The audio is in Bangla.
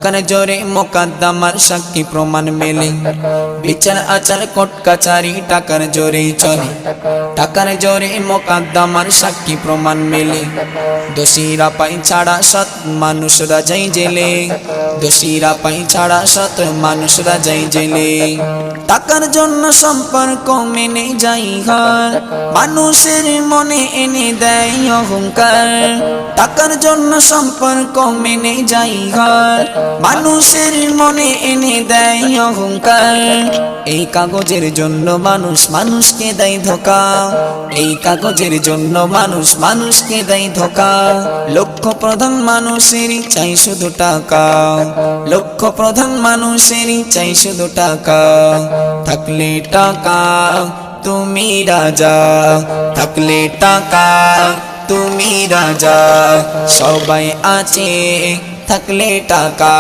কানে জোরে মোকদ্দমার সাক্ষী প্রমাণ মেলে, বিচার আচার কোর্ট কাচারি টাকার জোরেই চলে। টাকার জোরে মোকদ্দমার সাক্ষী প্রমাণ মেলে, দোষীরা পাই ছাড়া সৎ মানুষরা যাই জেলে। দোষীরা পাই ছাড়া সৎ মানুষরা যাই জেলে। টাকার জন্য সম্পর্ক মেনে যাই হার, মানুষের মনে এনে দেয় অহংকার। টাকার জন্য সম্পর্ক মেনে যাই হার, মানুষের মনে এনে দেয় অহংকার। এই কাগজের জন্য মানুষ মানুষকে দেয় ধোঁকা। এই কাগজের জন্য মানুষ মানুষকে দেয় ধোঁকা। লক্ষ প্রধান মানুষেরই চাই শুধু টাকা। লক্ষ প্রধান মানুষেরই চাই শুধু টাকা। থাকলে টাকা তুমি রাজা, থাকলে টাকা তুমি রাজা। সবাই আছে থাকলে টাকা।